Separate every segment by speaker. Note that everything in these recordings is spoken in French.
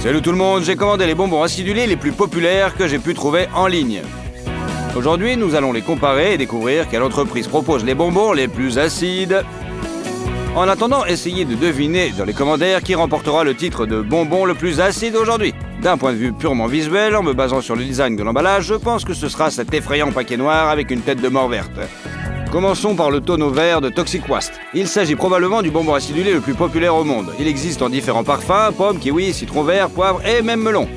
Speaker 1: Salut tout le monde, j'ai commandé les bonbons acidulés les plus populaires que j'ai pu trouver en ligne. Aujourd'hui, nous allons les comparer et découvrir quelle entreprise propose les bonbons les plus acides. En attendant, essayez de deviner dans les commentaires qui remportera le titre de bonbon le plus acide aujourd'hui. D'un point de vue purement visuel, en me basant sur le design de l'emballage, je pense que ce sera cet effrayant paquet noir avec une tête de mort verte. Commençons par le tonneau vert de Toxic Waste. Il s'agit probablement du bonbon acidulé le plus populaire au monde. Il existe en différents parfums, pomme, kiwi, citron vert, poivre et même melon.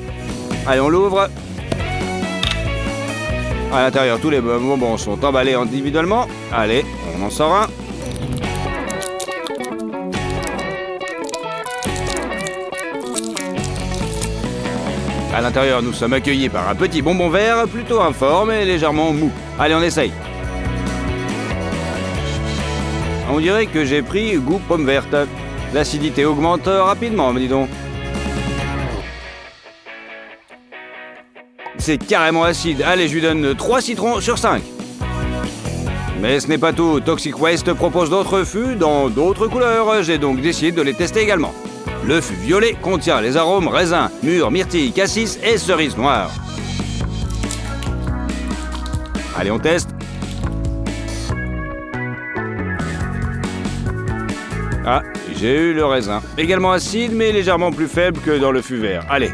Speaker 1: Allez, on l'ouvre. À l'intérieur, tous les bonbons sont emballés individuellement. Allez, on en sort un. À l'intérieur, nous sommes accueillis par un petit bonbon vert, plutôt informe et légèrement mou. Allez, on essaye. On dirait que j'ai pris goût pomme verte. L'acidité augmente rapidement, dis donc. C'est carrément acide. Allez, je lui donne 3 citrons sur 5. Mais ce n'est pas tout. Toxic Waste propose d'autres fûts dans d'autres couleurs. J'ai donc décidé de les tester également. Le fût violet contient les arômes raisin, mûr, myrtille, cassis et cerise noire. Allez, on teste. Ah, j'ai eu le raisin. Également acide, mais légèrement plus faible que dans le fût vert. Allez.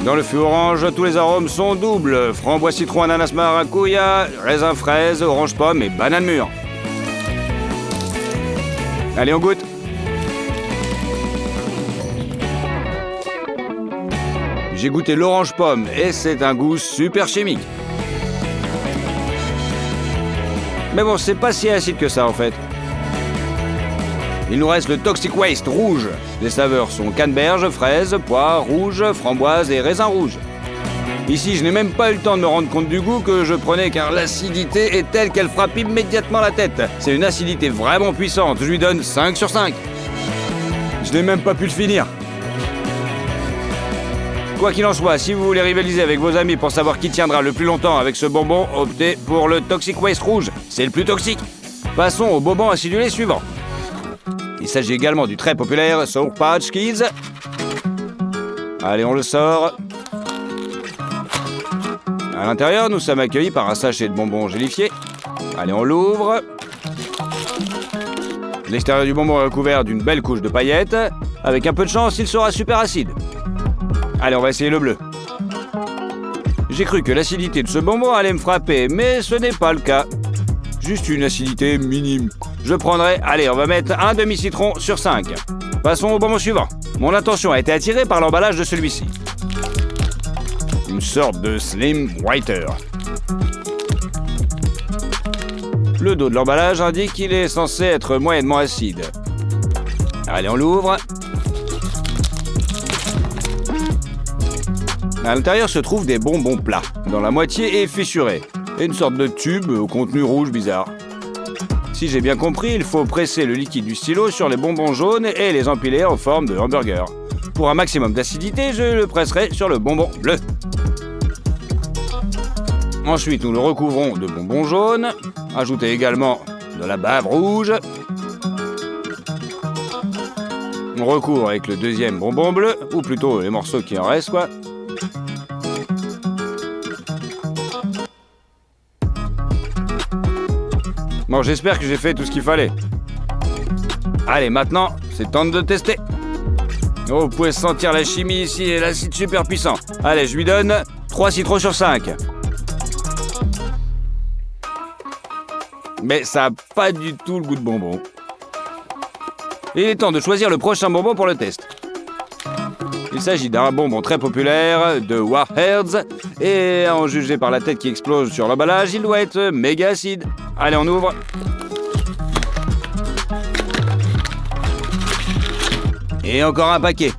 Speaker 1: Dans le fût orange, tous les arômes sont doubles. Framboise, citron, ananas, maracuja, raisin, fraise, orange, pomme et banane mûre. Allez, on goûte. J'ai goûté l'orange pomme et c'est un goût super chimique. Mais bon, c'est pas si acide que ça en fait. Il nous reste le Toxic Waste rouge. Les saveurs sont canneberge, fraise, poire, rouge, framboise et raisin rouge. Ici, je n'ai même pas eu le temps de me rendre compte du goût que je prenais car l'acidité est telle qu'elle frappe immédiatement la tête. C'est une acidité vraiment puissante. Je lui donne 5 sur 5. Je n'ai même pas pu le finir. Quoi qu'il en soit, si vous voulez rivaliser avec vos amis pour savoir qui tiendra le plus longtemps avec ce bonbon, optez pour le Toxic Waste rouge. C'est le plus toxique. Passons au bonbon acidulé suivant. Il s'agit également du très populaire Sour Patch Kids. Allez, on le sort. À l'intérieur, nous sommes accueillis par un sachet de bonbons gélifiés. Allez, on l'ouvre. L'extérieur du bonbon est recouvert d'une belle couche de paillettes. Avec un peu de chance, il sera super acide. Allez, on va essayer le bleu. J'ai cru que l'acidité de ce bonbon allait me frapper, mais ce n'est pas le cas. Juste une acidité minime. Je prendrai, allez, on va mettre un demi-citron sur 5. Passons au bonbon suivant. Mon attention a été attirée par l'emballage de celui-ci. Une sorte de Slim Whiter. Le dos de l'emballage indique qu'il est censé être moyennement acide. Allez, on l'ouvre. À l'intérieur se trouvent des bonbons plats, dont la moitié est fissurée, et une sorte de tube au contenu rouge bizarre. Si j'ai bien compris, il faut presser le liquide du stylo sur les bonbons jaunes et les empiler en forme de hamburger. Pour un maximum d'acidité, je le presserai sur le bonbon bleu. Ensuite, nous le recouvrons de bonbons jaunes. Ajoutez également de la bave rouge. On recouvre avec le deuxième bonbon bleu, ou plutôt les morceaux qui en restent, quoi. Bon, j'espère que j'ai fait tout ce qu'il fallait. Allez, maintenant, c'est temps de tester. Oh, vous pouvez sentir la chimie ici et l'acide super puissant. Allez, je lui donne 3 citrons sur 5. Mais ça n'a pas du tout le goût de bonbon. Il est temps de choisir le prochain bonbon pour le test. Il s'agit d'un bonbon très populaire de Warheads et en juger par la tête qui explose sur l'emballage, il doit être méga acide. Allez, on ouvre. Et encore un paquet.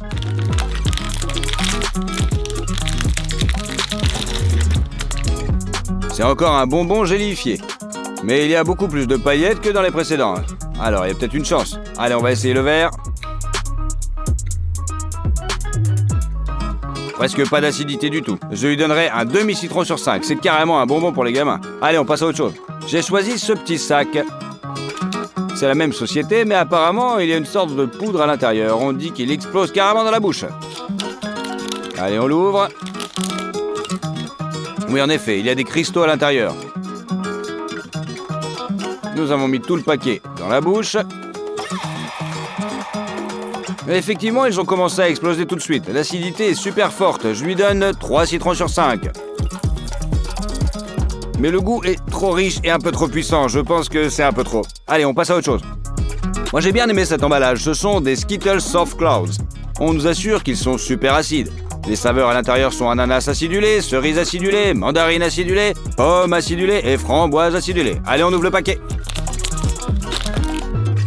Speaker 1: C'est encore un bonbon gélifié. Mais il y a beaucoup plus de paillettes que dans les précédents. Alors, il y a peut-être une chance. Allez, on va essayer le vert. Presque pas d'acidité du tout. Je lui donnerai un demi-citron sur 5. C'est carrément un bonbon pour les gamins. Allez, on passe à autre chose. J'ai choisi ce petit sac. C'est la même société, mais apparemment, il y a une sorte de poudre à l'intérieur. On dit qu'il explose carrément dans la bouche. Allez, on l'ouvre. Oui, en effet, il y a des cristaux à l'intérieur. Nous avons mis tout le paquet dans la bouche. Et effectivement, ils ont commencé à exploser tout de suite. L'acidité est super forte. Je lui donne 3 citrons sur 5. Mais le goût est trop riche et un peu trop puissant. Je pense que c'est un peu trop. Allez, on passe à autre chose. Moi, j'ai bien aimé cet emballage. Ce sont des Skittles Soft Clouds. On nous assure qu'ils sont super acides. Les saveurs à l'intérieur sont ananas acidulé, cerise acidulée, mandarine acidulée, pomme acidulée et framboise acidulée. Allez, on ouvre le paquet.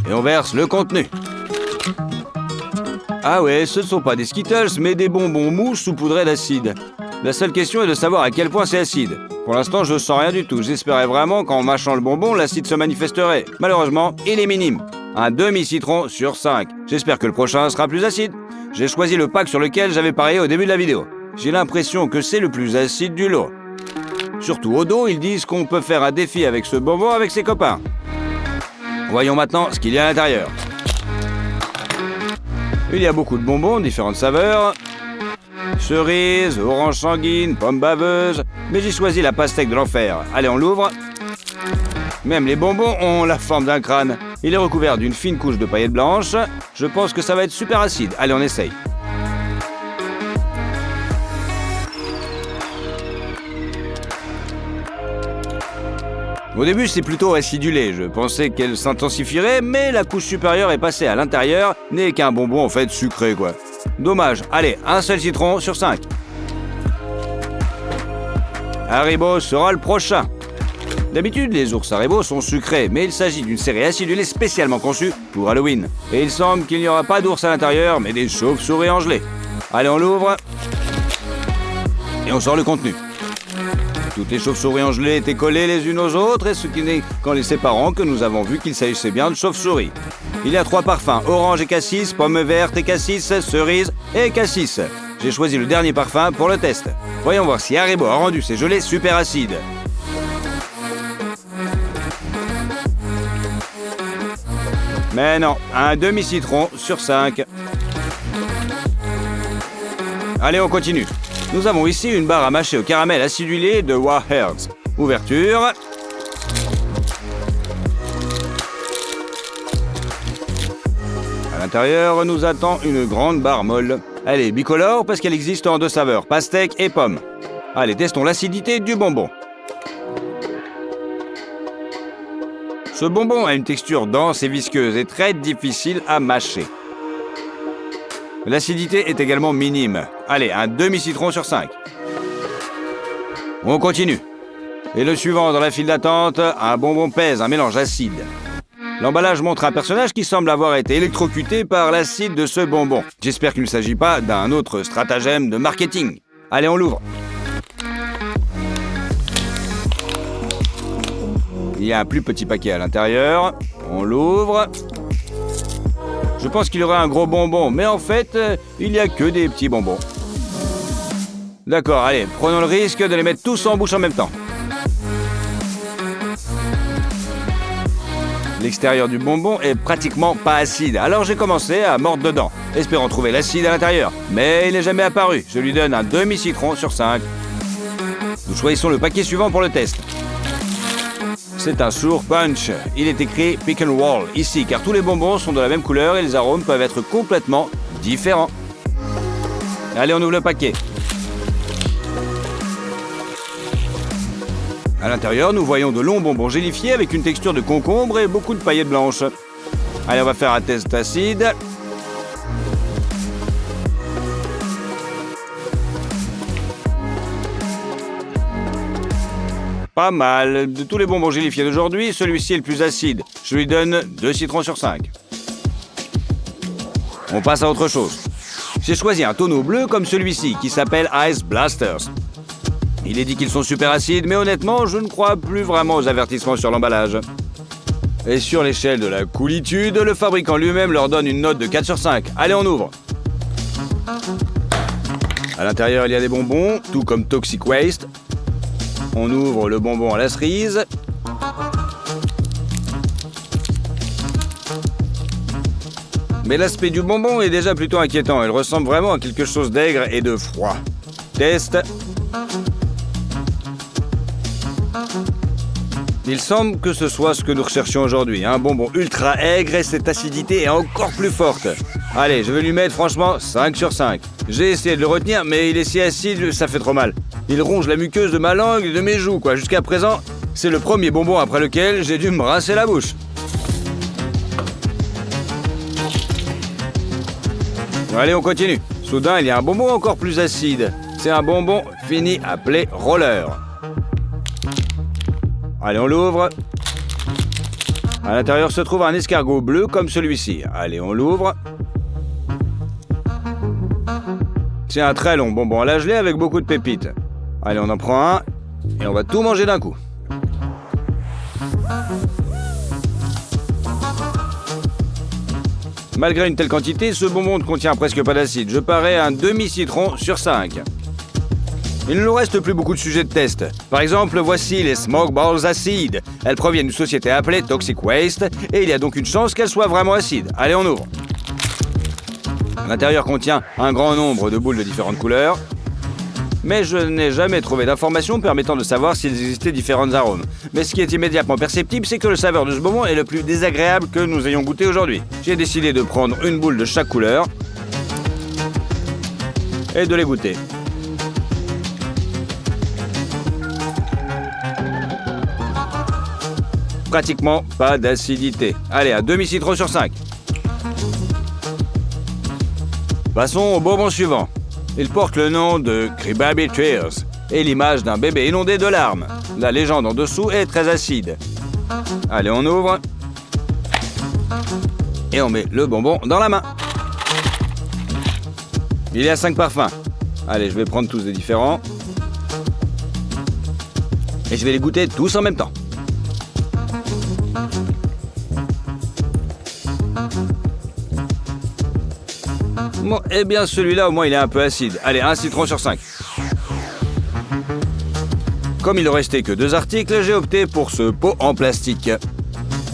Speaker 1: Et on verse le contenu. Ah ouais, ce ne sont pas des Skittles, mais des bonbons mous saupoudrés d'acide. La seule question est de savoir à quel point c'est acide. Pour l'instant, je ne sens rien du tout. J'espérais vraiment qu'en mâchant le bonbon, l'acide se manifesterait. Malheureusement, il est minime. Un demi-citron sur 5. J'espère que le prochain sera plus acide. J'ai choisi le pack sur lequel j'avais parié au début de la vidéo. J'ai l'impression que c'est le plus acide du lot. Surtout au dos, ils disent qu'on peut faire un défi avec ce bonbon avec ses copains. Voyons maintenant ce qu'il y a à l'intérieur. Il y a beaucoup de bonbons, différentes saveurs. Cerise, orange sanguine, pomme baveuse. Mais j'ai choisi la pastèque de l'enfer. Allez, on l'ouvre. Même les bonbons ont la forme d'un crâne. Il est recouvert d'une fine couche de paillettes blanches. Je pense que ça va être super acide. Allez, on essaye. Au début, c'est plutôt acidulé. Je pensais qu'elle s'intensifierait, mais la couche supérieure est passée à l'intérieur, n'est qu'un bonbon en fait sucré, quoi. Dommage. Allez, un seul citron sur 5. Haribo sera le prochain. D'habitude, les ours Haribo sont sucrés, mais il s'agit d'une série acidulée spécialement conçue pour Halloween. Et il semble qu'il n'y aura pas d'ours à l'intérieur, mais des chauves-souris en gelée. Allez, on l'ouvre. Et on sort le contenu. Toutes les chauves-souris en gelée étaient collées les unes aux autres, et ce qui n'est qu'en les séparant que nous avons vu qu'il s'agissait bien de chauves-souris. Il y a 3 parfums, orange et cassis, pomme verte et cassis, cerise et cassis. J'ai choisi le dernier parfum pour le test. Voyons voir si Haribo a rendu ses gelées super acides. Mais non, un demi-citron sur 5. Allez, on continue. Nous avons ici une barre à mâcher au caramel acidulé de Warheads. Ouverture. À l'intérieur, nous attend une grande barre molle. Elle est bicolore parce qu'elle existe en 2 saveurs, pastèque et pomme. Allez, testons l'acidité du bonbon. Ce bonbon a une texture dense et visqueuse et très difficile à mâcher. L'acidité est également minime. Allez, un demi-citron sur 5. On continue. Et le suivant dans la file d'attente, un bonbon pèse, un mélange acide. L'emballage montre un personnage qui semble avoir été électrocuté par l'acide de ce bonbon. J'espère qu'il ne s'agit pas d'un autre stratagème de marketing. Allez, on l'ouvre. Il y a un plus petit paquet à l'intérieur. On l'ouvre. Je pense qu'il y aurait un gros bonbon, mais en fait, il n'y a que des petits bonbons. D'accord, allez, prenons le risque de les mettre tous en bouche en même temps. L'extérieur du bonbon est pratiquement pas acide, alors j'ai commencé à mordre dedans, espérant trouver l'acide à l'intérieur. Mais il n'est jamais apparu, je lui donne un demi-citron sur 5. Nous choisissons le paquet suivant pour le test. C'est un Sour Punch. Il est écrit Pick and Roll ici, car tous les bonbons sont de la même couleur et les arômes peuvent être complètement différents. Allez, on ouvre le paquet. À l'intérieur, nous voyons de longs bonbons gélifiés avec une texture de concombre et beaucoup de paillettes blanches. Allez, on va faire un test d'acide. Pas mal. De tous les bonbons gélifiés d'aujourd'hui, celui-ci est le plus acide. Je lui donne 2 citrons sur 5. On passe à autre chose. J'ai choisi un tonneau bleu comme celui-ci, qui s'appelle Ice Blasters. Il est dit qu'ils sont super acides, mais honnêtement, je ne crois plus vraiment aux avertissements sur l'emballage. Et sur l'échelle de la coolitude, le fabricant lui-même leur donne une note de 4 sur 5. Allez, on ouvre. À l'intérieur, il y a des bonbons, tout comme Toxic Waste. On ouvre le bonbon à la cerise. Mais l'aspect du bonbon est déjà plutôt inquiétant. Il ressemble vraiment à quelque chose d'aigre et de froid. Test. Il semble que ce soit ce que nous recherchions aujourd'hui. Un bonbon ultra aigre et cette acidité est encore plus forte. Allez, je vais lui mettre franchement 5 sur 5. J'ai essayé de le retenir, mais il est si acide, ça fait trop mal. Il ronge la muqueuse de ma langue et de mes joues, quoi. Jusqu'à présent, c'est le premier bonbon après lequel j'ai dû me rincer la bouche. Allez, on continue. Soudain, il y a un bonbon encore plus acide. C'est un bonbon fini appelé roller. Allez, on l'ouvre. À l'intérieur se trouve un escargot bleu comme celui-ci. Allez, on l'ouvre. C'est un très long bonbon à la gelée avec beaucoup de pépites. Allez, on en prend un et on va tout manger d'un coup. Malgré une telle quantité, ce bonbon ne contient presque pas d'acide. Je parais un demi-citron sur 5. Il ne nous reste plus beaucoup de sujets de test. Par exemple, voici les Smoke Balls acides. Elles proviennent d'une société appelée Toxic Waste et il y a donc une chance qu'elles soient vraiment acides. Allez, on ouvre. L'intérieur contient un grand nombre de boules de différentes couleurs. Mais je n'ai jamais trouvé d'informations permettant de savoir s'il existait différents arômes. Mais ce qui est immédiatement perceptible, c'est que le saveur de ce bonbon est le plus désagréable que nous ayons goûté aujourd'hui. J'ai décidé de prendre une boule de chaque couleur et de les goûter. Pratiquement pas d'acidité. Allez, un demi-citron sur 5. Passons au bonbon suivant. Il porte le nom de Crybaby Tears et l'image d'un bébé inondé de larmes. La légende en dessous est très acide. Allez, on ouvre. Et on met le bonbon dans la main. Il y a 5 parfums. Allez, je vais prendre tous des différents. Et je vais les goûter tous en même temps. Bon, eh bien celui-là au moins il est un peu acide. Allez, un citron sur 5. Comme il ne restait que 2 articles, j'ai opté pour ce pot en plastique.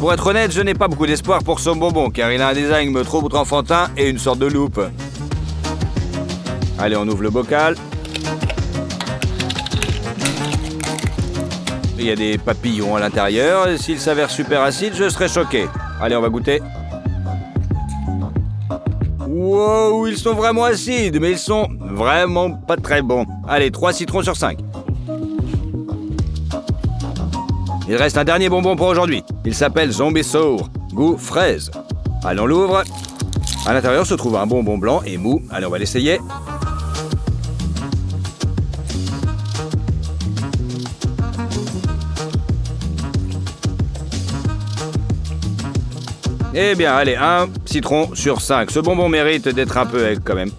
Speaker 1: Pour être honnête, je n'ai pas beaucoup d'espoir pour ce bonbon car il a un design trop enfantin et une sorte de loupe. Allez, on ouvre le bocal. Il y a des papillons à l'intérieur. S'il s'avère super acide, je serais choqué. Allez, on va goûter. Wow, ils sont vraiment acides, mais ils sont vraiment pas très bons. Allez, 3 citrons sur 5. Il reste un dernier bonbon pour aujourd'hui. Il s'appelle Zombie Sour, goût fraise. Allez, on l'ouvre. À l'intérieur se trouve un bonbon blanc et mou. Allez, on va l'essayer. Eh bien, allez, 1 citron sur 5. Ce bonbon mérite d'être un peu aigre quand même.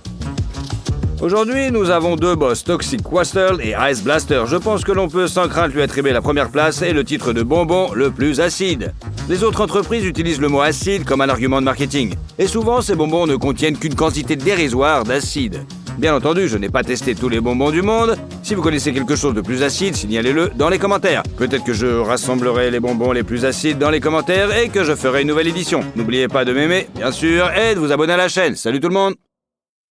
Speaker 1: Aujourd'hui, nous avons 2 boss, Toxic Waste et Ice Blaster. Je pense que l'on peut sans crainte lui attribuer la première place et le titre de bonbon le plus acide. Les autres entreprises utilisent le mot acide comme un argument de marketing. Et souvent, ces bonbons ne contiennent qu'une quantité dérisoire d'acide. Bien entendu, je n'ai pas testé tous les bonbons du monde. Si vous connaissez quelque chose de plus acide, signalez-le dans les commentaires. Peut-être que je rassemblerai les bonbons les plus acides dans les commentaires et que je ferai une nouvelle édition. N'oubliez pas de m'aimer, bien sûr, et de vous abonner à la chaîne. Salut tout le monde!